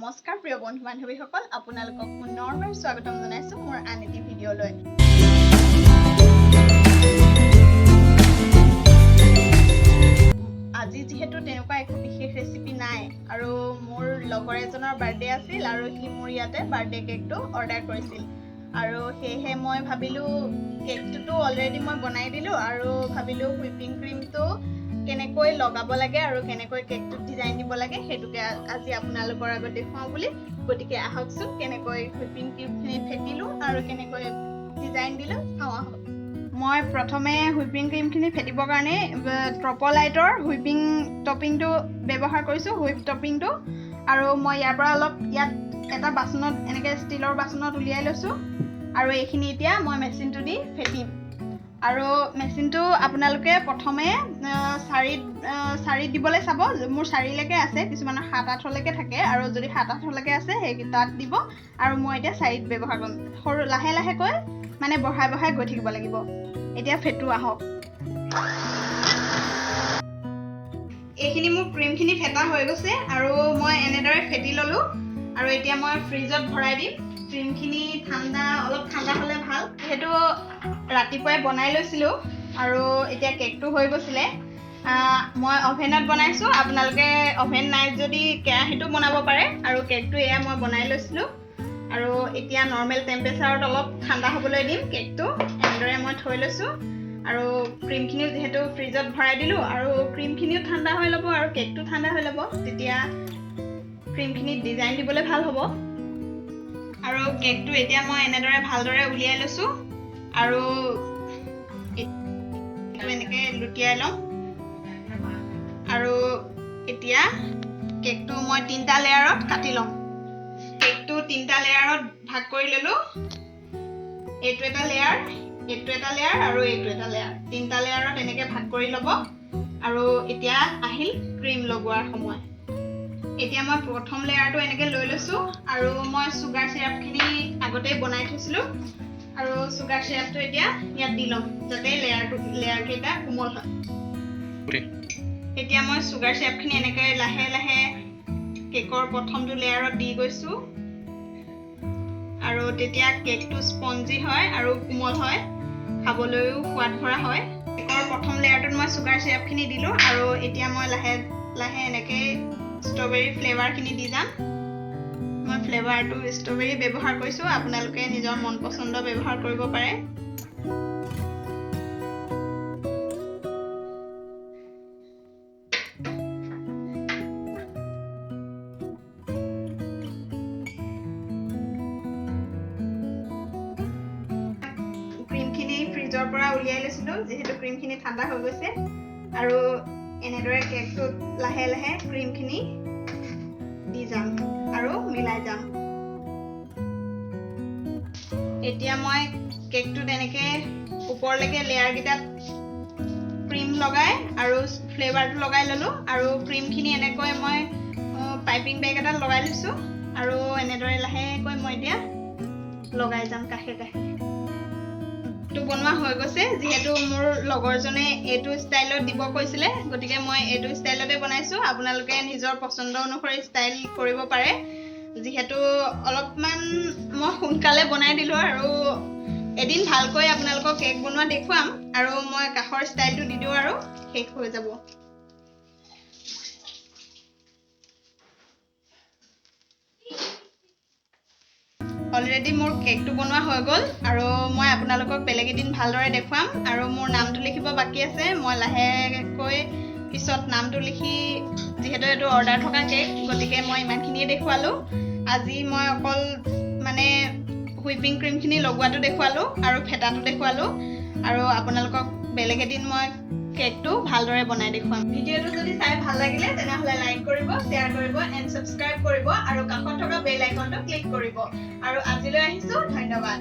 নমস্কাৰ প্ৰিয় বন্ধু বান্ধৱীসকল আপোনালোকক পুনৰবাৰ স্বাগতম জনাইছো মোৰ আন এটি ভিডিঅ'লৈ আজি যেহেতু তেনেকুৱা একো বিশেষ ৰেচিপি নাই আৰু মোৰ লগৰ এজনৰ বাৰ্থডে আছিল আৰু সি মোৰ ইয়াতে বাৰ্থডে কেকটো অৰ্ডাৰ কৰিছিল আৰু সেয়েহে মই ভাবিলো কেকটো অলৰেডি মই বনাই দিলো আৰু ভাবিলো হুইপিং ক্ৰীমটো কেনেকৈ লগাব লাগে আৰু কেনেকৈ কেকটো ডিজাইন দিব লাগে হেতুকে আজি আপোনালোকৰ আগত দেখুৱাও বুলি গতিকে আহকচোন কেনেকৈ হুইপিং ক্ৰীমখিনি ফেটিলো আৰু কেনেকৈ ডিজাইন দিলো চাও আহক মই প্ৰথমে হুইপিং ক্ৰীমখিনি ফেটিবৰ কাৰণে ট্ৰপলাইটৰ হুইপিং টপিংটো ব্যৱহাৰ কৰিছো হুইপ টপিংটো আৰু মই ইয়াৰ পৰা অলপ ইয়াত এটা বাচনত এনেকৈ ষ্টিলৰ বাচনত উলিয়াই লৈছো আৰু এইখিনি এতিয়া মই মেচিনটো দি ফেটিম আৰু মেচিনটো আপোনালোকে প্ৰথমে চাৰি দিবলৈ চাব মোৰ 4 লৈকে আছে কিছুমানৰ 7-8 লৈকে থাকে আৰু যদি 7-8 লৈকে আছে সেই তাত দিব আৰু মই এতিয়া 4 ব্যৱহাৰ কৰিম সৰু লাহে লাহেকৈ মানে বঢ়াই বঢ়াই গৈ থাকিব লাগিব এতিয়া ফেটো আহক এইখিনি মোৰ ক্ৰীমখিনি ফেটা হৈ গৈছে আৰু মই এনেদৰে ফেটি ললো আৰু এতিয়া মই ফ্ৰিজত ভৰাই দিম ক্ৰীমখিনি অলপ ঠাণ্ডা হ'লে ভাল হেতু ৰাতিপুৱাই বনাই লৈছিলো আৰু এতিয়া কেকটো হৈ গৈছিলে মই অভেনত বনাইছো আপোনালোকে অভেন নাই যদি কেৰাহীটো বনাব পাৰে আৰু কেকটো এয়া মই বনাই লৈছিলো আৰু এতিয়া নৰ্মেল টেম্পাৰেচাৰত অলপ ঠাণ্ডা হ'বলৈ দিম কেকটো এনেদৰে মই থৈ লৈছো আৰু ক্ৰীমখিনি যেহেতু ফ্ৰিজত ভৰাই দিলো আৰু ক্ৰীমখিনিও ঠাণ্ডা হৈ ল'ব আৰু কেকটো ঠাণ্ডা হৈ ল'ব তেতিয়া ক্ৰীমখিনি ডিজাইন দিবলৈ ভাল হ'ব আৰু কেকটো এতিয়া মই এনেদৰে ভালদৰে উলিয়াই লৈছো আৰু এনেকৈ লুটিয়াই লওঁ আৰু এতিয়া কেকটো মই 3টা লেয়াৰত কাটি লওঁ কেকটো 3টা লেয়াৰত ভাগ কৰি ললো এইটো এটা লেয়াৰ আৰু এইটো এটা লেয়াৰ 3টা লেয়াৰত এনেকৈ ভাগ কৰি ল'ব আৰু এতিয়া আহিল ক্ৰীম লগোৱাৰ সময় এতিয়া মই প্ৰথম লেয়াৰটো এনেকৈ লৈ লৈছো আৰু মই সুগাৰ চিৰাপখিনি আগতেই বনাই থৈছিলো আৰু সুগাৰ চিৰাপটো এতিয়া ইয়াত দি লম যাতে লেয়াৰ কেইটা কোমল হয় এতিয়া মই সুগাৰ চিৰাপখিনি এনেকৈ লাহে লাহে কেকৰ প্ৰথমটো লেয়াৰত দি গৈছো আৰু তেতিয়া কেকটো স্পঞ্জি হয় আৰু কোমল হয় খাবলৈও সোৱাদ ভৰা হয় কেকৰ প্ৰথম লেয়াৰটোত মই সুগাৰ চিৰাপখিনি দিলো আৰু এতিয়া মই লাহে লাহে এনেকৈ ষ্ট্ৰবেৰী ফ্লেভাৰখিনি দি যাম মই ফ্লেভাৰটো ষ্ট্ৰবেৰী ব্যৱহাৰ কৰিছো আপোনালোকে নিজৰ মন পছন্দ ব্যৱহাৰ কৰিব পাৰে ক্ৰীমখিনি ফ্ৰিজৰ পৰা উলিয়াই লৈছিলো যেহেতু ক্ৰীমখিনি ঠাণ্ডা হৈ গৈছে আৰু এনেদৰে কেকটোত লাহে লাহে ক্ৰীমখিনি দি যাম আৰু মিলাই যাম এতিয়া মই কেকটোত এনেকৈ ওপৰলৈকে লেয়াৰ কেইটাত ক্ৰীম লগাই আৰু ফ্লেভাৰটো লগাই ললো আৰু ক্ৰীমখিনি এনেকৈ মই পাইপিং বেগ এটাত লগাই লৈছো আৰু এনেদৰে লাহেকৈ মই এতিয়া লগাই যাম কাষে কাষে টো বনোৱা হৈ গৈছে যেহেতু মোৰ লগৰজনে এইটো ষ্টাইলত দিব কৈছিলে গতিকে মই এইটো ষ্টাইলতে বনাইছো আপোনালোকে নিজৰ পছন্দ অনুসৰি ষ্টাইল কৰিব পাৰে যেহেতু অলপমান মই সোনকালে বনাই দিলো আৰু এদিন ভালকৈ আপোনালোকক কেক বনোৱা দেখুৱাম আৰু মই কাষৰ ষ্টাইলটো দি দিওঁ আৰু শেষ হৈ যাব অলৰেডি মোৰ কেকটো বনোৱা হৈ গ'ল আৰু মই আপোনালোকক বেলেগ এদিন ভালদৰে দেখুৱাম আৰু মোৰ নামটো লিখিব বাকী আছে মই লাহেকৈ পিছত নামটো লিখি যিহেতু এইটো অৰ্ডাৰ থকা কেক গতিকে মই ইমানখিনিয়ে দেখুৱালো আজি মই অকল মানে হুইপিং ক্ৰীমখিনি লগোৱাটো দেখুৱালো আৰু ফেটাটো দেখুৱালো আৰু আপোনালোকক বেলেগ এদিন মই কেকটো ভালদৰে বনাই দেখুৱাম ভিডিঅ'টো যদি চাই ভাল লাগিলে তেনেহ'লে লাইক কৰিব শ্বেয়াৰ কৰিব এণ্ড ছাবস্ক্ৰাইব কৰিব আৰু কাষত থকা বেল আইকনটো ক্লিক কৰিব আৰু আজিলৈ আহিছো ধন্যবাদ